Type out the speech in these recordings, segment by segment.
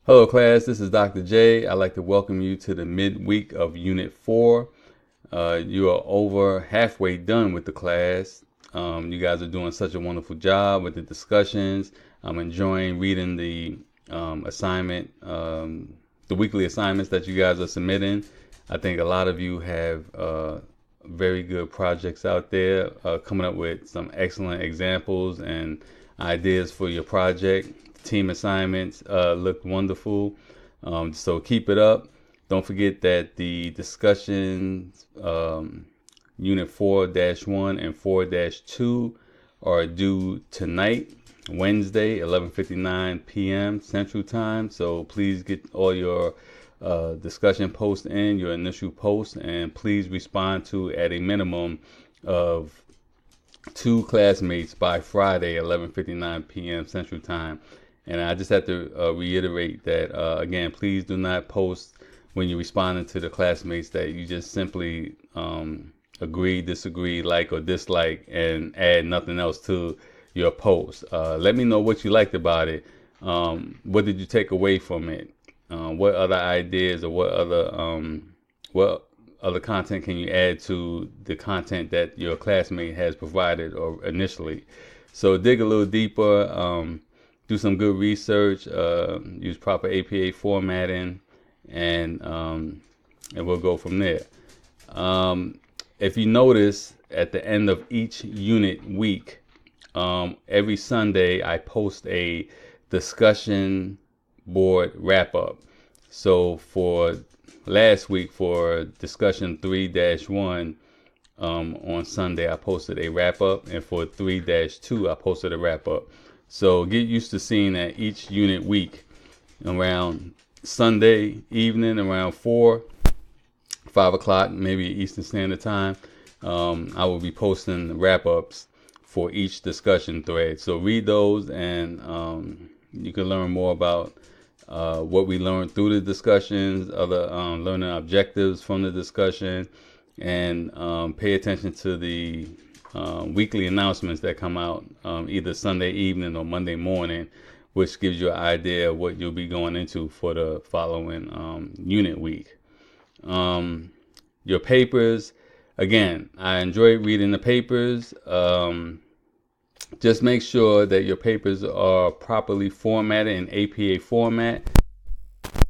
Hello class, this is Dr. J. I'd like to welcome you to the midweek of Unit 4. You are over halfway done with the class. You guys are doing such a wonderful job with the discussions. I'm enjoying reading the the weekly assignments that you guys are submitting. I think a lot of you have very good projects out there, coming up with some excellent examples and ideas for your project. Team assignments look wonderful. So keep it up. Don't forget that the discussions, Unit 4-1 and 4-2 are due tonight, Wednesday, 11:59 p.m. Central Time. So please get all your discussion posts in, your initial posts, and please respond to at a minimum of two classmates by Friday, 11:59 p.m. Central Time. And I just have to reiterate that, again, please do not post when you're responding to the classmates that you just simply agree, disagree, like, or dislike, and add nothing else to your post. Let me know what you liked about it. What did you take away from it? What other ideas or what other content can you add to the content that your classmate has provided or initially? So dig a little deeper. Do some good research, use proper APA formatting, and we'll go from there. If you notice, at the end of each unit week, every Sunday I post a discussion board wrap up. So for last week, for discussion 3-1, on Sunday I posted a wrap up, and for 3-2 I posted a wrap up. So get used to seeing that each unit week around Sunday evening around 5 o'clock, maybe Eastern Standard Time. I will be posting wrap-ups for each discussion thread. So read those, and you can learn more about what we learned through the discussions, other learning objectives from the discussion, and pay attention to the weekly announcements that come out either Sunday evening or Monday morning, which gives you an idea of what you'll be going into for the following unit week. Your papers, again, I enjoy reading the papers. Just make sure that your papers are properly formatted in APA format.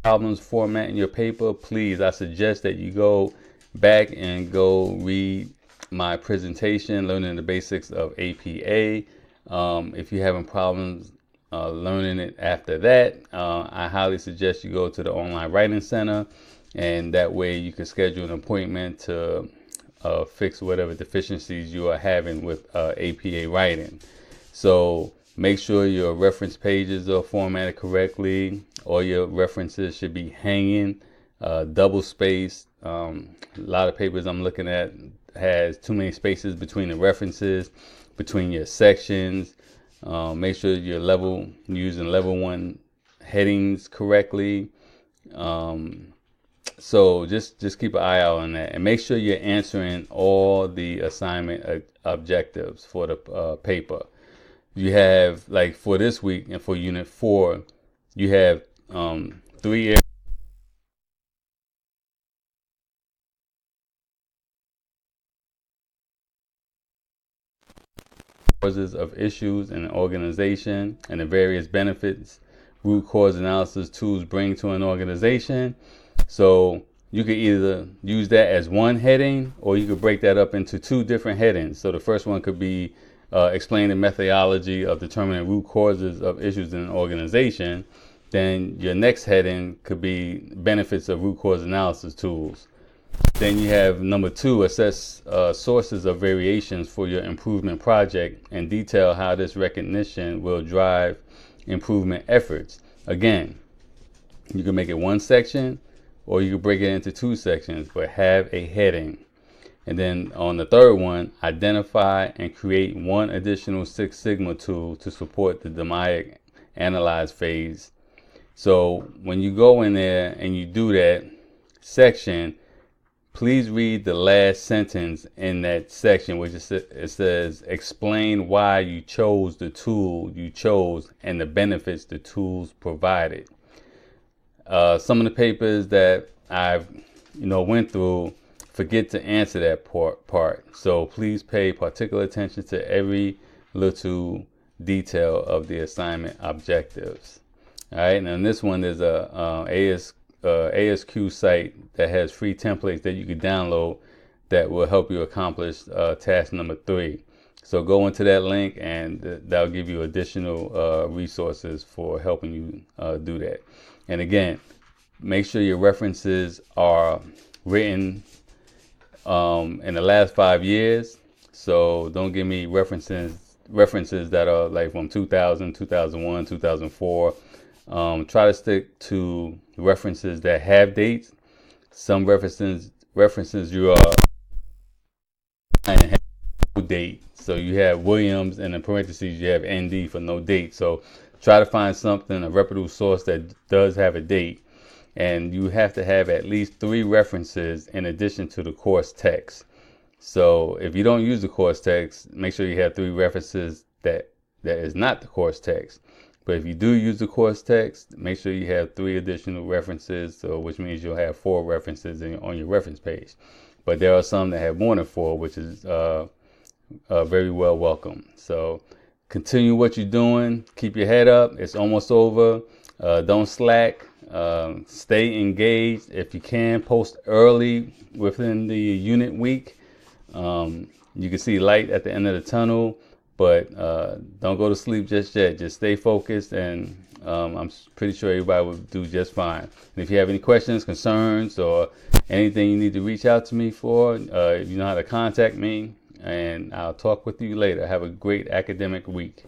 Problems formatting your paper, please, I suggest that you go back and go read my presentation, Learning the Basics of APA. If you're having problems learning it after that, I highly suggest you go to the Online Writing Center, and that way you can schedule an appointment to fix whatever deficiencies you are having with APA writing. So make sure your reference pages are formatted correctly. All your references should be hanging, double spaced. A lot of papers I'm looking at has too many spaces between the references, between your sections. Make sure you're using level 1 headings correctly. So just keep an eye out on that, and make sure you're answering all the assignment objectives for the paper. You have, like, for this week and for unit 4, you have 3 areas. Causes of issues in an organization and the various benefits root cause analysis tools bring to an organization. So you could either use that as one heading, or you could break that up into 2 different headings. So the first one could be explain the methodology of determining root causes of issues in an organization. Then your next heading could be benefits of root cause analysis tools. Then you have number 2, assess sources of variations for your improvement project and detail how this recognition will drive improvement efforts. Again, you can make it one section, or you can break it into 2 sections, but have a heading. And then on the third one, identify and create one additional Six Sigma tool to support the DMAIC analyze phase. So when you go in there and you do that section, please read the last sentence in that section, which it says, explain why you chose the tool you chose and the benefits the tools provided. Some of the papers that I've went through forget to answer that part. So please pay particular attention to every little detail of the assignment objectives. All right, and this one there's a ASQ site that has free templates that you can download that will help you accomplish task number 3. So go into that link, and that'll give you additional resources for helping you do that. And again, make sure your references are written in the last 5 years. So don't give me references that are like from 2000, 2001, 2004. Try to stick to references that have dates. Some references you are and have no date. So you have Williams, and in parentheses you have ND for no date. So try to find something, a reputable source that does have a date. And you have to have at least 3 references in addition to the course text. So if you don't use the course text, make sure you have 3 references that is not the course text. But if you do use the course text, make sure you have 3 additional references, so which means you'll have 4 references on your reference page. But there are some that have more than 4, which is very well welcome. So continue what you're doing. Keep your head up. It's almost over. Don't slack. Stay engaged. If you can, post early within the unit week. You can see light at the end of the tunnel, but don't go to sleep just yet. Just stay focused, and I'm pretty sure everybody will do just fine. And if you have any questions, concerns, or anything you need to reach out to me for, you know how to contact me, and I'll talk with you later. Have a great academic week.